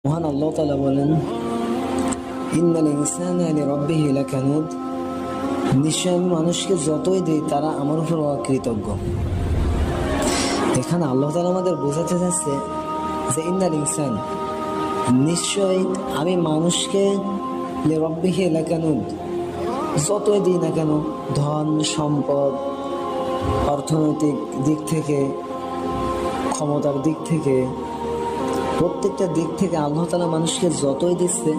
মহান আল্লাহ তাআলা বলেন, ইন্নাল ইনসানা লিরাব্বিহি লাকানুদ, নিশ্চয় আমি মানুষকে যতই দিই তারা আমার উপর অকৃতজ্ঞ। এখানে আল্লাহ তাআলা আমাদের বোঝাতে চাচ্ছে যে ইন্নাল ইনসান, নিশ্চয় আমি মানুষকে লিরাব্বিহি লাকানুদ, যতই দিই না কেন, ধন সম্পদ, অর্থনৈতিক দিক থেকে, ক্ষমতার দিক থেকে, প্রত্যেকটা দিক থেকে আল্লাহ তাআলা মানুষকে যতই দিচ্ছে,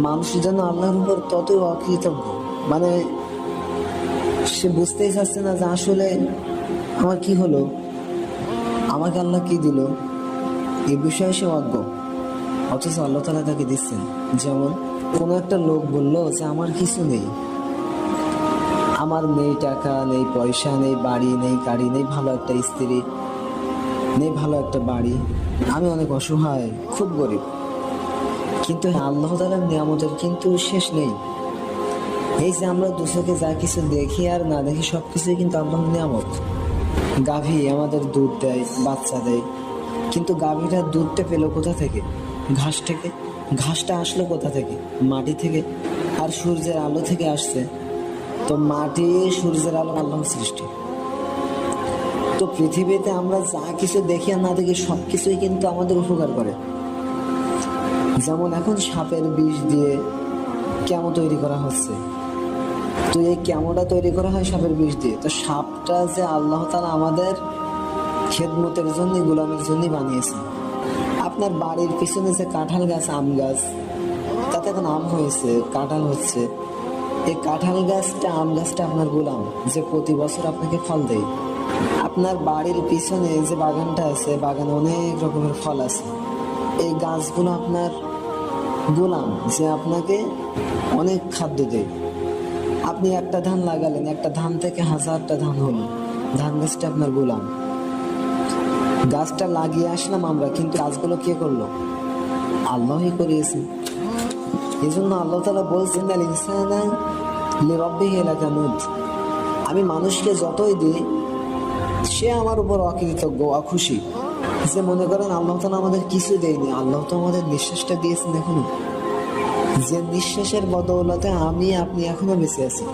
মানুষ যেন আল্লাহর উপর ততই অকৃতজ্ঞ। মানে সে বুঝতেই চাচ্ছে না যে আসলে আমার কি হলো, আমাকে আল্লাহ কি দিল, এই বিষয়ে সে অজ্ঞ। অথচ আল্লাহ তাআলা তাকে দিচ্ছেন। যেমন কোনো একটা লোক বলল যে আমার কিছু নেই, আমার নেই টাকা, নেই পয়সা, নেই বাড়ি, নেই গাড়ি, নেই ভালো একটা স্ত্রী, নেই ভালো একটা বাড়ি, আমি অনেক অসহায়, খুব গরিব। কিন্তু আল্লাহ তাআলার নিয়ামতের কিন্তু শেষ নেই। এই যে আমরা দুচোখে যা কিছু দেখি আর না দেখি, সবকিছুই কিন্তু আল্লাহর নিয়ামত। গাভী আমাদের দুধ দেয়, বাচ্চা দেয়, কিন্তু গাভীটার দুধটা পেলো কোথা থেকে? ঘাস থেকে। ঘাসটা আসলো কোথা থেকে? মাটি থেকে। আর সূর্যের আলো থেকে আসছে। তো মাটি, সূর্যের আলো আল্লাহর সৃষ্টি। তো পৃথিবীতে আমরা যা কিছু দেখি আর না দেখি, সবকিছুই কিন্তু আমাদের উপকার করে। যেমন এখন সাপের বিষ দিয়ে কেমো তৈরি করা হচ্ছে। তো এই কেমোটা তৈরি করা হয় সাপের বিষ দিয়ে। তো সাপটা যে আল্লাহ তাআলা আমাদের খেদমতের জন্য, গোলামের জন্য বানিয়েছে। আপনার বাড়ির পিছনে যে কাঁঠাল গাছ, আম গাছ, তাতে এখন আম হয়েছে, কাঁঠাল হচ্ছে। এই কাঁঠাল গাছটা, আম গাছটা আপনার গোলাম, যে প্রতি বছর আপনাকে ফল দেয়। আপনার বাড়ির পিছনে যে বাগানটা আছে, বাগানে অনেক রকমের ফল আছে। এই গাছগুলো আপনার গোলাম, যে আপনাকে অনেক খাদ্য দেয়। আপনি একটা ধান লাগালেন, একটা ধান থেকে হাজারটা ধান হলো, ধান গাছটা আপনার গোলাম। গাছটা লাগিয়ে আসলাম আমরা, কিন্তু গাছগুলো কে করলো? আল্লাহই করিয়েছে। এই জন্য আল্লাহ তাআলা বলছেন, আল ইনসানা লিরাব্বিহি লাকানুদ, আমি মানুষকে যতই দিই সে আমার উপর অকৃতজ্ঞ, অখুশি। যে মনে করেন আল্লাহ তাআলা আমাদের কিছু দেয়নি, আল্লাহ তো আমাদের নিঃশ্বাসটা দিয়েছেন এখনো। যে নিঃশ্বাসের বদৌলতে আমি আপনি এখনো বেঁচে আছি,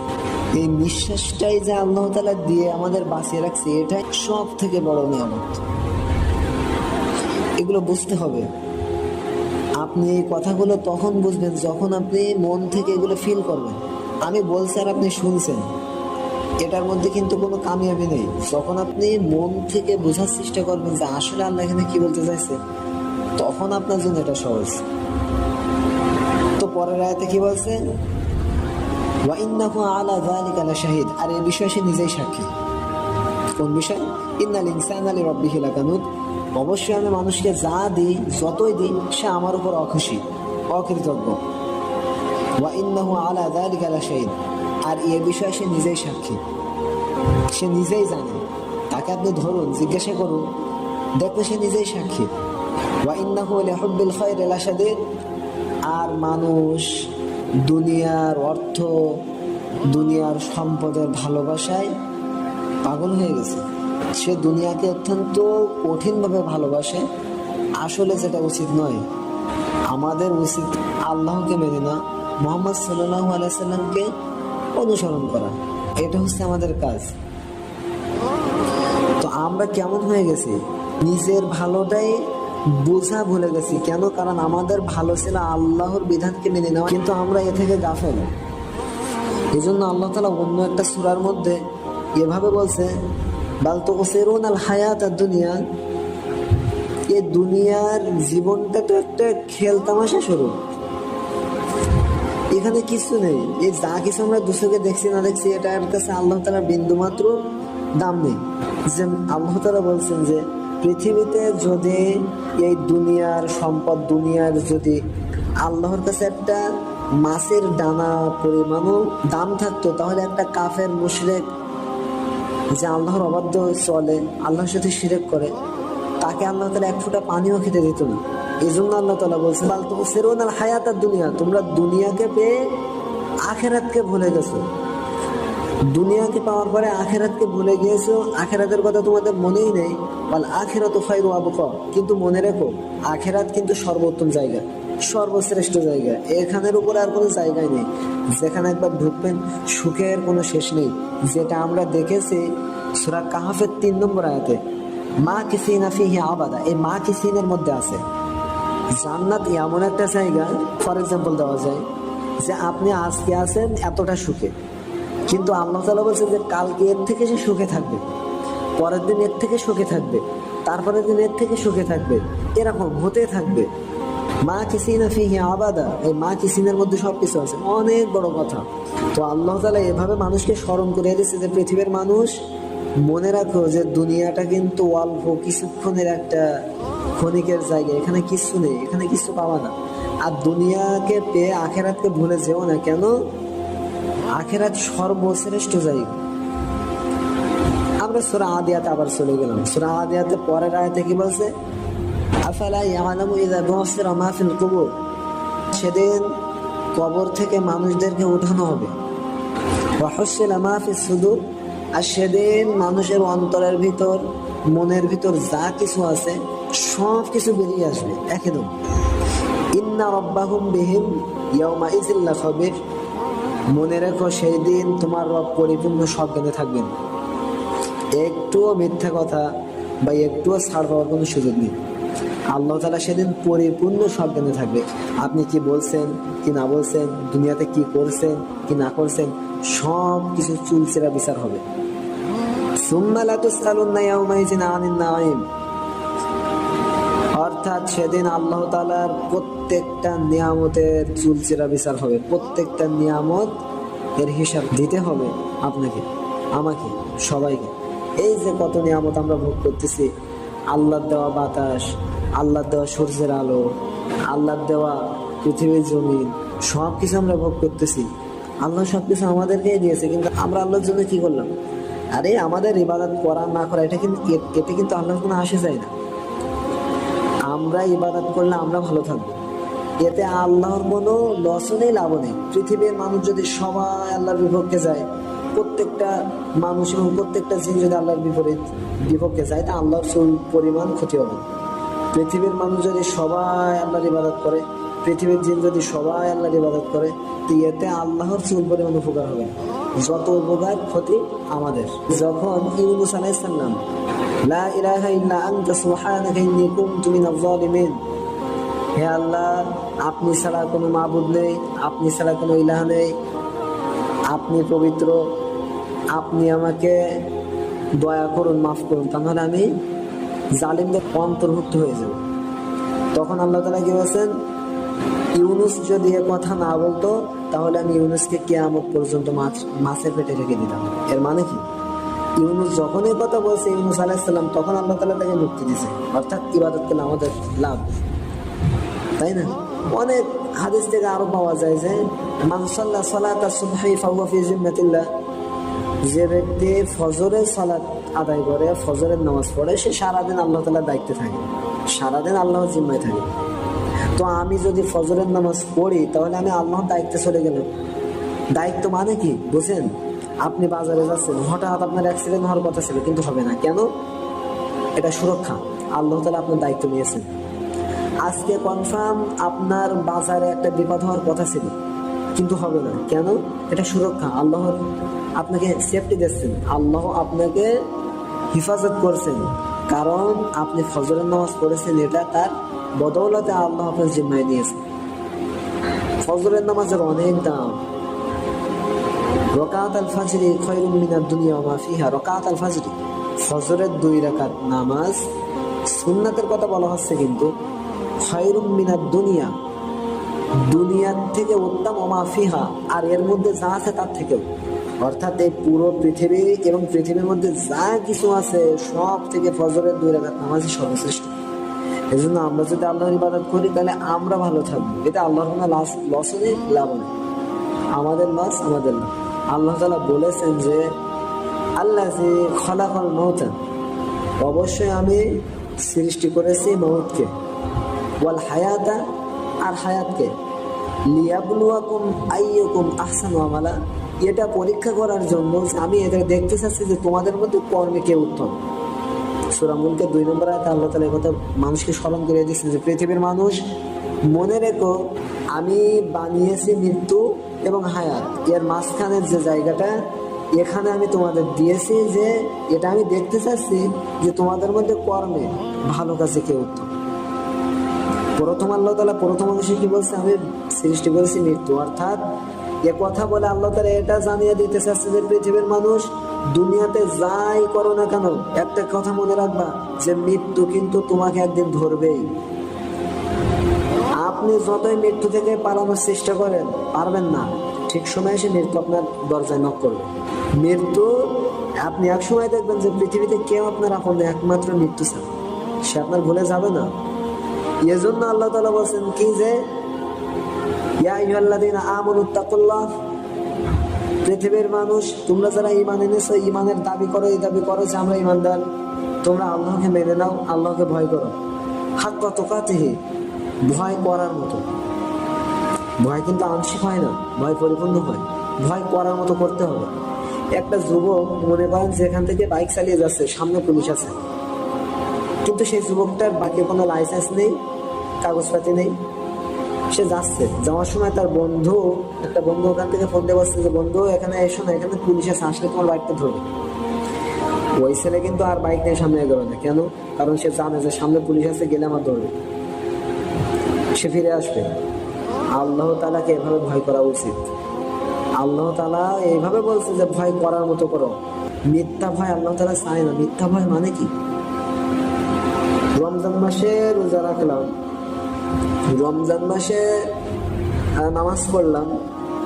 এই নিঃশ্বাসটাই যে আল্লাহ তাআলা দিয়ে আমাদের বাঁচিয়ে রাখছে, এটাই সব থেকে বড় নিয়ামত। এগুলো বুঝতে হবে। আপনি এই কথাগুলো তখন বুঝবেন যখন আপনি মন থেকে এগুলো ফিল করবেন। আমি বলছি আর আপনি শুনছেন, এটার মধ্যে কিন্তু কোনো কামিয়াবি নেই। যখন আপনি মন থেকে বোঝার চেষ্টা করবেন যে আসলে আল্লাহ এখানে কি বলতে চাইছে, তখন আপনার জন্য এটা সহজ। তো পরের আয়াতে কি বলছে? ওয়া ইন্নাহু আলা যালিকা লাশাহিদ, আর এই বিষয়ে সে নিজেই সাক্ষী। কোন বিষয়? ইন্নাল ইনসানা লিরাব্বিহি লাকানুদ, অবশ্যই আমি মানুষকে যা দিই, যতই দিই, সে আমার উপর অখুশি, অকৃতজ্ঞ। ওয়া ইন্নাহু আলা যালিকা লাশাহিদ, আর এই বিষয়ে সে নিজেই সাক্ষী, সে নিজেই জানে। তাকে আপনি ধরুন, জিজ্ঞাসা করুন, দেখো সে নিজেই সাক্ষী। ওয়া ইন্নাহু লিহুব্বিল খায়রি লাশাদীদ, আর মানুষ দুনিয়ার অর্থ, দুনিয়ার সম্পদের ভালোবাসায় পাগল হয়ে গেছে। সে দুনিয়াকে অত্যন্ত কঠিনভাবে ভালোবাসে। আসলে যেটা উচিত নয়। আমাদের উচিত আল্লাহকে মেনে না, মুহাম্মদ সাল্লাল্লাহু আলাইহি সাল্লামকে অনুসরণ করা। এটা হচ্ছে আমাদের কাজ। তো আমরা কেমন হয়ে গেছি? নিজের ভালোটাই বোঝা ভুলে গেছি। কেন? কারণ আমাদের ভালো ছিল আল্লাহর বিধানকে মেনে নেওয়া, কিন্তু আমরা এ থেকে গাফেল। এই জন্য আল্লাহ তাআলা অন্য একটা সূরার মধ্যে এভাবে বলছে, বাল তুসিরুনাল হায়াতাদ দুনিয়া, এই দুনিয়ার জীবনটা তো একটা খেল তামাশা শুরু। এখানে কিছু নেই। এই যা কিছু আমরা দুচোখে দেখছি না দেখছি, এটার কাছে আল্লাহ তাআলার বিন্দুমাত্র দাম নেই। যে আল্লাহ তাআলা বলছেন যে পৃথিবীতে যদি এই দুনিয়ার সম্পদ, দুনিয়ার যদি আল্লাহর কাছে একটা মাছের দানা পরিমাণও দাম থাকতো, তাহলে একটা কাফের মুশরিক যে আল্লাহর অবাধ্য চলে, আল্লাহর সাথে শিরক করে, তাকে আল্লাহ তাআলা এক ফোঁটা পানিও খেতে দিত না। এই জন্য আল্লাহ তাআলা বলছেন, বাল তুসিরুনাল হায়াতাদ দুনিয়া, তোমরা দুনিয়াকে পেয়ে আখিরাতকে ভুলে গেছো। দুনিয়াকে পাওয়ার পরে আখেরাতকে ভুলে গিয়েছো, আখেরাতের কথা তোমাদের মনেই নেই। বল আখিরাতু খায়রু ওয়া আবকা, কিন্তু মনে রেখো আখেরাত কিন্তু সর্বোত্তম জায়গা, সর্বশ্রেষ্ঠ জায়গা। এখানের উপরে আর কোনো জায়গায় নেই। যেখানে একবার ঢুকবেন সুখের কোনো শেষ নেই। যেটা আমরা দেখেছি সূরা কাহফের 3 নম্বর আয়াতে, মা কিসিনা ফিহি আবাদা, এই মা কিসিনের মধ্যে আছে জান্নাত এমন একটা জায়গা। ফর এক্সাম্পল দেওয়া যায় যে আপনি আজকে আছেন এতটা সুখে, কিন্তু আল্লাহ তাআলা বলছে যে কালকে এর থেকে সে সুখে থাকবে, পরের দিন এর থেকে সুখে থাকবে, তারপরের দিন এর থেকে সুখে থাকবে, এরকম হতে থাকবে। মা কিসিনা ফিহি আবাদা, এই মা কিসিনের মধ্যে সবকিছু আছে, অনেক বড় কথা। তো আল্লাহ তাআলা এভাবে মানুষকে স্মরণ করে দিচ্ছে যে পৃথিবীর মানুষ মনে রাখো যে দুনিয়াটা কিন্তু অল্প কিছুক্ষণের একটা ক্ষণিকের জায়গা, এখানে কিছু নেই, এখানে কিছু পাওয়া না। আর দুনিয়াকে পেয়ে আখেরাতকে ভুলে যেও না, কেন? আখেরাত সর্বশ্রেষ্ঠ জায়গা। আমরা সূরা আদিয়াতে আবার চলে গেলাম। সূরা আদিয়াতে পরের আয়াতে কি বলছে? আফালা ইয়ালামু ইযা বুসিরা মা ফিল কুবুর, সেদিন কবর থেকে মানুষদেরকে উঠানো হবে। ওয়া হুসিলা মা ফিস সুদুর, আর সেদিন মানুষের অন্তরের ভিতর, মনের ভিতর যা কিছু আছে সব কিছু বেরিয়ে আসবে একদম। ইন্না রাব্বাহুম বিহিম ইয়াউমা ইযিল লাখাবির, মনে রেখো সেই দিন তোমার রব পরিপূর্ণ সজ্ঞানে থাকবেন। একটুও মিথ্যা কথা বা একটুও ছাড় পাওয়ার কোনো সুযোগ নেই। আল্লাহ তাআলা সেদিন পরিপূর্ণ সজ্ঞানে থাকবে। আপনি কি বলছেন কি না বলছেন, দুনিয়াতে কি করছেন কি না করছেন, সব কিছু চুলচেরা বিচার হবে। সুম্মা লা তুসআলুনা ইয়াউমাইযিন আনিন নাঈম, অর্থাৎ সেদিন আল্লাহ তাআলার প্রত্যেকটা নিয়ামতের চুলচেরা বিচার হবে। প্রত্যেকটা নিয়ামত এর হিসাব দিতে হবে আপনাকে, আমাকে, সবাইকে। এই যে কত নিয়ামত আমরা ভোগ করতেছি, আল্লাহর দেওয়া বাতাস, আল্লাহর দেওয়া সূর্যের আলো, আল্লাহর দেওয়া পৃথিবীর জমিন, সব কিছু আমরা ভোগ করতেছি। আল্লাহ সব কিছু আমাদেরকেই দিয়েছে, কিন্তু আমরা আল্লাহর জন্য কি করলাম? আরে আমাদের ইবাদত করা না করা এটা কিন্তু, এতে কিন্তু আল্লাহর কোনো আসে যায় না। আমরা ইবাদত করলে আমরা ভালো থাকবো, এতে আল্লাহর কোনো লসও নেই, লাভও নেই। পৃথিবীর মানুষ যদি সবাই আল্লাহর বিপক্ষে যায়, প্রত্যেকটা মানুষ এবং প্রত্যেকটা জিন যদি আল্লাহর বিপক্ষে যায়, তা আল্লাহর চুল পরিমাণ ক্ষতি হবে। পৃথিবীর মানুষ যদি সবাই আল্লাহর ইবাদত করে, পৃথিবীর জিন যদি সবাই আল্লাহর ইবাদত করে, তো এতে আল্লাহর চুল পরিমাণ উপকার হবে। যত উপকার ক্ষতি আমাদের। যখন ইউনূস আলাইহিস সালাম লা ইলাহা ইল্লা আনতা সুবহানাকা ইন্নী কুনতু মিনাজ জালিমিন, হে আল্লাহ আপনি ছাড়া কোনো মাবুদ নেই, আপনি ছাড়া কোনো ইলাহ নেই, আপনি পবিত্র, আপনি আমাকে দয়া করুন, মাফ করুন, তাহলে আমি জালিমদের অন্তর্ভুক্ত হয়ে যাব। তখন আল্লাহ তাআলা কি বলেছেন? ইউনূস যদি এ কথা না বলতো তাহলে আমি ইউনূসকে কিয়ামত পর্যন্ত মাছের পেটে রেখে দিতাম। এর মানে কি? ইউনূস যখন এই কথা বলছে, ইউনূস আলাইহিস সালাম, তখন আল্লাহ তাআলা তাকে মুক্তি দিয়েছে। অর্থাৎ ইবাদত করলে আমাদের লাভ, তাই না? অনেক হাদিস থেকে আরো পাওয়া যায় যে মান সাল্লা সালাতা সুবহি ফাহুয়া ফি জিম্মাতিল্লাহ, যে ব্যক্তি ফজরের সালাত আদায় করে, ফজরের নামাজ পড়ে, সে সারাদিন আল্লাহ তাআলার দায়িত্বে থাকে, সারাদিন আল্লাহর জিম্মায় থাকে। তো আমি যদি ফজরের নামাজ পড়ি তাহলে আমি আল্লাহর দায়িত্বে চলে গেলাম। দায়িত্ব মানে কি বুঝেন? আপনি বাজারে যাচ্ছেন, হঠাৎ আপনার অ্যাক্সিডেন্ট হওয়ার কথা ছিল কিন্তু হবে না, কেন? এটা সুরক্ষা, আল্লাহ তাআলা আপনার দায়িত্ব নিয়েছেন। আজকে কনফার্ম আপনার বাজারে একটা বিপদ হওয়ার কথা ছিল কিন্তু হবে না, কেন? এটা সুরক্ষা, আল্লাহ আপনাকে সেফটি দিচ্ছেন, আল্লাহ আপনাকে হেফাজত করছেন, কারণ আপনি ফজরের নামাজ পড়েছেন, এটা তার বদৌলতে আল্লাহ আপনার জিম্মায় নিয়েছেন। ফজরের নামাজের অনেক দাম। রাকাত আল ফাজরি খায়রুম মিনাদ দুনিয়া ওয়া মা ফিহা, রাকাত আল ফাজরি, ফজরের 2 রাকাত নামাজ, সুন্নাতের কথা বলা হচ্ছে কিন্তু, খায়রুম মিনাদ দুনিয়া, দুনিয়ার থেকে উত্তম, ওয়া মা ফিহা, আর এর মধ্যে যা আছে তার থেকেও। অর্থাৎ এই পুরো পৃথিবী এবং পৃথিবীর মধ্যে যা কিছু আছে সব থেকে ফজরের 2 রাকাত নামাজই সর্বশ্রেষ্ঠ। এই জন্য আমরা যদি আল্লাহর ইবাদত করি তাহলে আমরা ভালো থাকবো, এটা আল্লাহর কোনো লস নেই, লাভ নেই, আমাদের লস আমাদের লাভ। আল্লাহ তাআলা বলেছেন যে আল্লাযী খালাকাল মাউতা, অবশ্যই আমি সৃষ্টি করেছি মউতকে, ওয়াল হায়াতা, আর হায়াতকে, লিয়াবলুয়াকুম আইয়ুকুম আহসানু আমালা, এটা পরীক্ষা করার জন্য আমি এদের দেখতে চাচ্ছি যে তোমাদের মধ্যে কর্মে কে উত্তম। সূরা মুলকের 2 নম্বর আয়াতে আল্লাহ তাআলা এই কথা মানুষকে স্মরণ করে দিচ্ছেন যে পৃথিবীর মানুষ মনে রেখো আমি বানিয়েছি মৃত্যু এবং হায়াত, এর মাঝখানের যে জায়গাটা এখানে আমি তোমাদের দিয়েছি যে এটা আমি দেখতে চাচ্ছি যে তোমাদের মধ্যে কর্মে ভালো কাজে কে উত্তম। প্রথম আল্লাহ তাআলা প্রথম অংশে কি বলছে, আমি সৃষ্টি করেছি মৃত্যু, অর্থাৎ এ কথা বলে আল্লাহ তাআলা এটা জানিয়ে দিতে চাচ্ছে যে পৃথিবীর মানুষ দুনিয়াতে যাই করো না কেন একটা কথা মনে রাখবা যে মৃত্যু কিন্তু তোমাকে একদিন ধরবেই। আপনি যতই মৃত্যু থেকে পালানোর চেষ্টা করেন পারবেন না, ঠিক সময় এসে মৃত্যু আপনার দরজায় নক করবে। মৃত্যু আপনি এক সময় দেখবেন যে পৃথিবীতে কেউ আপনার আপন না, একমাত্র মৃত্যু ছাড়া, সে আপনার ভুলে যাবে না। এজন্য আল্লাহ তাআলা বলেন কি যে ইয়া আইয়ুহাল্লাযীনা আমানুত্তাকুল্লাহ, পৃথিবীর মানুষ তোমরা যারা ঈমান এনেছো, ঈমানের দাবি করো, এই দাবি করো যে আমরা ঈমানদার, তোমরা আল্লাহকে মেনে নাও, আল্লাহকে ভয় করো, হাক্কা তুকাতিহি, ভয় করার মতো। ভয় কিন্তু আংশিক হয় না, ভয় পরিপূর্ণ হয়, ভয় করার মতো করতে হবে। একটা যুবক মনে করেন যে এখান থেকে বাইক চালিয়ে যাচ্ছে, সামনে পুলিশ আছে, কিন্তু সেই যুবকটার বাকি কোনো লাইসেন্স নেই, কাগজপাতি নেই, সে যাচ্ছে, যাওয়ার সময় তার একটা বন্ধু ওখান থেকে ফোন দিয়ে বলছে যে বন্ধু এখানে এসো না, এখানে পুলিশ আছে, আসলে তোমার বাইকটা ধরবে। ওই ছেলে কিন্তু আর বাইক নিয়ে সামনে এগোবে না, কেন? কারণ সে জানে যে সামনে পুলিশ আছে, গেলে আমার ধরবে, সে ফিরে আসবে। আল্লাহ তাআলাকে এভাবে ভয় করা উচিত। আল্লাহ তাআলা এইভাবে বলছে যে ভয় করার মতো করো। মিথ্যা ভয় আল্লাহ তাআলা চায় না। মিথ্যা ভয় মানে কি? রমজান মাসে রোজা রাখলাম, রমজান মাসে নামাজ পড়লাম,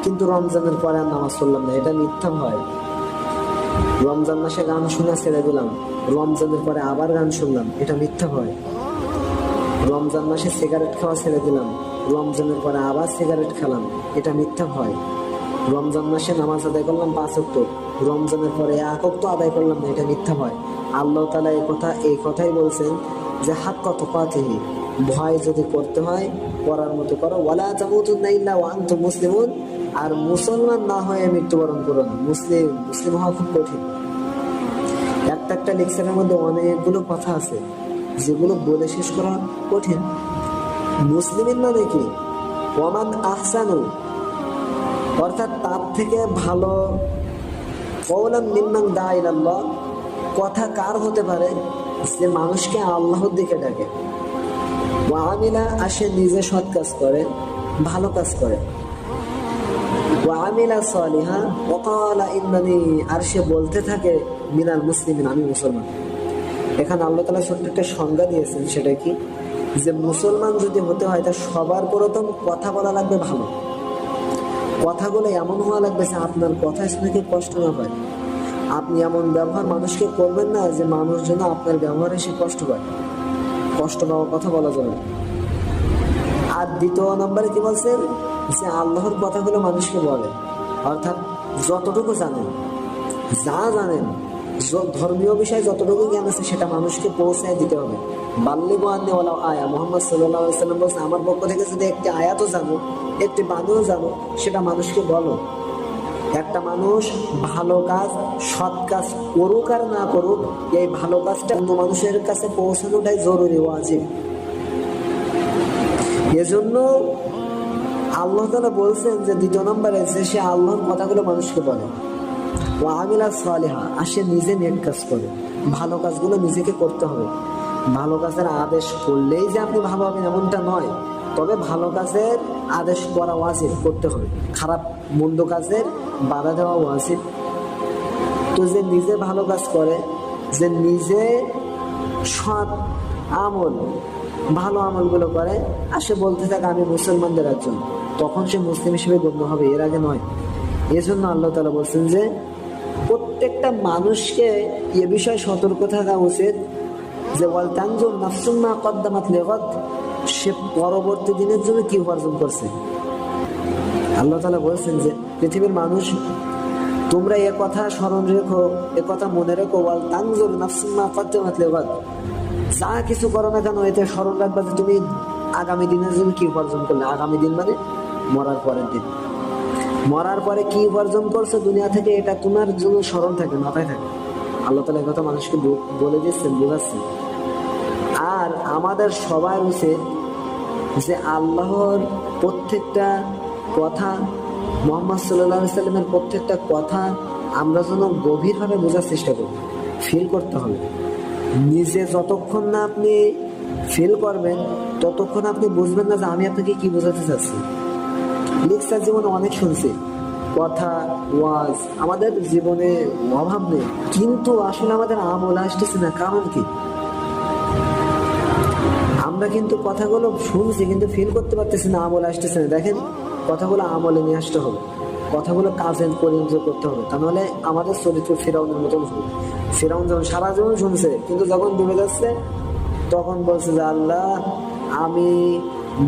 কিন্তু রমজানের পরে আর নামাজ পড়লাম না, এটা মিথ্যা ভয়। রমজান মাসে গান শোনা ছেড়ে দিলাম, রমজানের পরে আবার গান শুনলাম, এটা মিথ্যা ভয়। রমজান মাসে সিগারেট খাওয়া ছেড়ে দিলাম, রমজানের পরে আবার সিগারেট খেলাম, এটা মিথ্যা ভয়। রমজান মাসে নামাজ আদায় করলাম 5 ওয়াক্ত, রমজানের পরে 1 ওয়াক্ত আদায় করলাম না, এটা মিথ্যা ভয়। আল্লাহ তাআলা এই কথাই বলছেন যে হাক্কা তুকাতিহি, ভয় যদি করতে হয় করার মতো করো, ওয়ালা তামুতুন্না ইল্লা ওয়া আনতুম মুসলিমুন, আর মুসলমান না হয়ে মৃত্যুবরণ করো না। মুসলিম হওয়া খুব কঠিন। একটা লেকচারের মধ্যে অনেকগুলো কথা আছে যেগুলো বলে শেষ করা কঠিন। মুসলিমিন মানে কি? ওয়ামান আহসানু, অর্থাৎ তার থেকে ভালো কওলাম মিম্মান দা ইলাল্লাহ, কথা কার হতে পারে? যে মানুষকে আল্লাহর দিকে ডাকে। ওয়া আমিলা, আসে নিজে সৎ কাজ করে, ভালো কাজ করে। ওয়া আমিলা সালিহা ওয়া ক্বালা ইন্নানি, আর সে বলতে থাকে মিনাল মুসলিমিন, আমি মুসলমান। এখানে আল্লাহ তাআলা ছোট্ট একটা সংজ্ঞা দিয়েছেন, সেটা কি? যে মুসলমান যদি হতে হয় তা সবার প্রথম কথা বলা লাগবে ভালো। কথাগুলো এমন হওয়া লাগবে যে আপনার কথা শুনে কেউ কষ্ট না পায়। আপনি এমন ব্যবহার মানুষকে করবেন না যে মানুষ যেন আপনার ব্যবহারে সে কষ্ট পায়, কষ্ট পাওয়ার কথা বলা যাবে। আর দ্বিতীয় নম্বরে কি বলছেন? যে আল্লাহর কথাগুলো মানুষকে বলে, অর্থাৎ যতটুকু জানেন, যা জানেন, ধর্মীয় বিষয়ে যতটুকু জ্ঞান আছে সেটা মানুষকে পৌঁছায় দিতে হবে। বাল্লিগু আন্নী ওয়ালাউ আয়া, মুহাম্মদ সাল্লাল্লাহু আলাইহি ওয়াসাল্লাম বলেছেন আমার পক্ষ থেকে যদি একটি আয়াতও জানো, একটি বাণীও জানো, সেটা মানুষকে বলো। একটা মানুষ ভালো কাজ, সৎ কাজ করুক আর না করুক, এই ভালো কাজটা অন্য মানুষের কাছে পৌঁছানোটাই জরুরি, ওয়াজিব। এজন্য আল্লাহ তাআলা বলছেন যে দ্বিতীয় নম্বরে যে সে আল্লাহর কথাগুলো মানুষকে বলে। ওয়া আমিলা সালিহা, আর সে নিজে নেক কাজ করে। ভালো কাজগুলো নিজেকে করতে হবে। ভালো কাজের আদেশ করলেই যে আপনি ভালো হবেন এমনটা নয়, তবে ভালো কাজের আদেশ করা ওয়াজিব, করতে হবে। খারাপ মন্দ কাজের বাধা দেওয়া ওয়াজিব। তো যে নিজে ভালো কাজ করে, যে নিজে সৎ আমল, ভালো আমলগুলো করে, আর সে বলতে থাকে আমি মুসলমানদের একজন, তখন সে মুসলিম হিসেবে গণ্য হবে, এর আগে নয়। এজন্য আল্লাহ তাআলা বলছেন যে প্রত্যেকটা মানুষকে এ বিষয়ে সতর্ক থাকা উচিত যে ওয়াল তানজুর নাফসুম মা কদ্দামাত লিগাদ, সে পরবর্তী দিনের জন্য কি উপার্জন করছে। আল্লাহ তাআলা বলছেন যে পৃথিবীর মানুষ তোমরা এ কথা স্মরণ রেখো, এ কথা মনে রেখো, ওয়াল তানজুর নাফসুম মা কদ্দামাত লিগাদ, যা কিছু করো না কেন এতে স্মরণ রাখবা যে তুমি আগামী দিনের জন্য কি উপার্জন করলে। আগামী দিন মানে মরার পরের দিন। মরার পরে কি উপার্জন করছো দুনিয়া থেকে, এটা তোমার জন্য স্মরণ থাকে, মাথায় থাকে। আল্লাহ তাআলা এই কথা মানুষকে বলে দিচ্ছেন, বোঝাচ্ছেন। আর আমাদের সবার উচিত যে আল্লাহর প্রত্যেকটা কথা, মুহাম্মদ সাল্লাল্লাহু আলাইহি সাল্লামের প্রত্যেকটা কথা আমরা যেন গভীরভাবে বোঝার চেষ্টা করি, ফিল করতে হবে। নিজে যতক্ষণ না আপনি ফিল করবেন ততক্ষণ আপনি বুঝবেন না যে আমি আপনাকে কি বোঝাতে চাচ্ছি। লেকচার জীবনে অনেক শুনছি, কথা, ওয়াজ, আমাদের জীবনে অভাব নেই, কিন্তু আসলে আমাদের আমল আসতেছে না। কারণ কি? আমরা কিন্তু কথাগুলো শুনছি কিন্তু ফিল করতে পারতেছি না, আমল আসতেছে না। দেখেন, কথাগুলো আমলে নিয়ে আসতে হবে, কথাগুলো কাজে পরিণত করতে হবে, তা নাহলে আমাদের চরিত্র ফিরাউনের মতন হবে। ফিরাউন যখন সারা জীবন শুনছে কিন্তু যখন ডুবে যাচ্ছে তখন বলছে যে আল্লাহ, আমি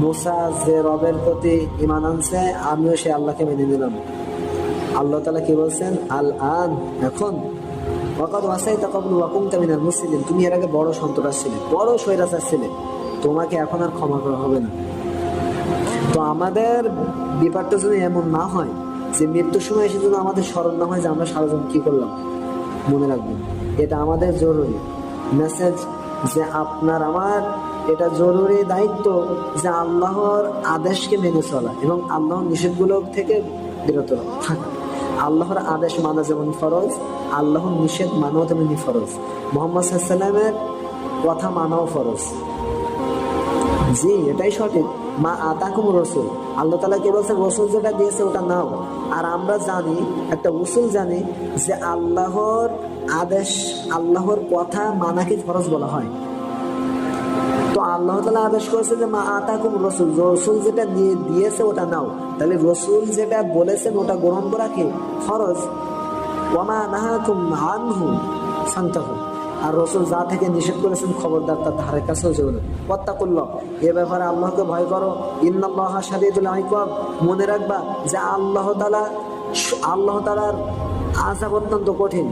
মুসা যে রবের প্রতি ঈমান আনছে আমিও সে আল্লাহকে মেনে নিলাম। আল্লাহ তাআলা কি বলছেন? আল আন, এখন, ওয়াকাদ ওয়াসাইতা ক্বাবলু ওয়া কুনতা মিনাল মুফসিদিন, তুমি এর আগে বড় সন্ত্রাস ছিলে, বড় স্বৈরাচার ছিলে, তোমাকে এখন আর ক্ষমা করা হবে না। তো আমাদের ব্যাপারটা যদি এমন না হয় যে মৃত্যুর সময় এসে যদি আমাদের স্মরণ না হয় যে আমরা সারা জীবন কি করলাম, মনে রাখবেন এটা আমাদের জরুরি মেসেজ, যে আপনার আমার এটা জরুরি দায়িত্ব যে আল্লাহর আদেশকে মেনে চলা এবং আল্লাহর নিষেধগুলো থেকে বিরত থাকা। আল্লাহর আদেশ মানা যেমন ফরজ, আল্লাহর নিষেধ মানাও তেমনি ফরজ। মুহাম্মদ সাল্লাল্লাহু আলাইহি ওয়াসাল্লামের কথা মানাও ফরজ। জি, এটাই সঠিক। মা আতাকুম রাসূল, আল্লাহ তাআলা কে বলছেন? রাসূল যেটা দিয়েছে ওটা নাও। আর আমরা জানি, একটা উসুল জানি যে আল্লাহর আদেশ, আল্লাহর কথা মানাকে ফরজ বলা হয়। তো আল্লাহ তাআলা আদেশ করেছে যে মা আতাকুম রাসূল, রাসূল যেটা দিয়েছে ওটা নাও। তাহলে রাসূল যেটা বলেছেন ওটা গ্রহণ করা কি ফরজ। ওয়া মা নাহাকুম আনহু ফান্তাহু, আর রাসূল যা থেকে নিষেধ করেছেন খবরদার তার ধারে কাছেও যেও না। ওয়াত্তাকুল্লাহ, এ ব্যাপারে আল্লাহকে ভয় করো। ইন্নাল্লাহা শাদীদুল ইকাব, মনে রাখবা যে আল্লাহ তাআলার আযাব অত্যন্ত কঠিন।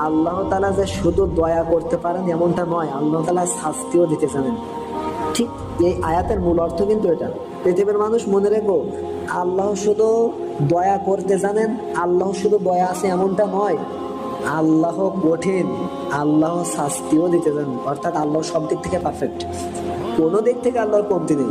আল্লাহ তাআলা যে শুধু দয়া করতে পারেন এমনটা নয়, আল্লাহ তাআলা শাস্তিও দিতে জানেন। ঠিক এই আয়াতের মূল অর্থ কিন্তু এটা। পৃথিবীর মানুষ মনে রেখো, আল্লাহ শুধু দয়া করতে জানেন, আল্লাহ শুধু দয়া আছে এমনটা নয়, আল্লাহ কঠিন, আল্লাহ শাস্তিও দিতে জানেন। অর্থাৎ আল্লাহ সব দিক থেকে পারফেক্ট, কোনো দিক থেকে আল্লাহর কমতি নেই।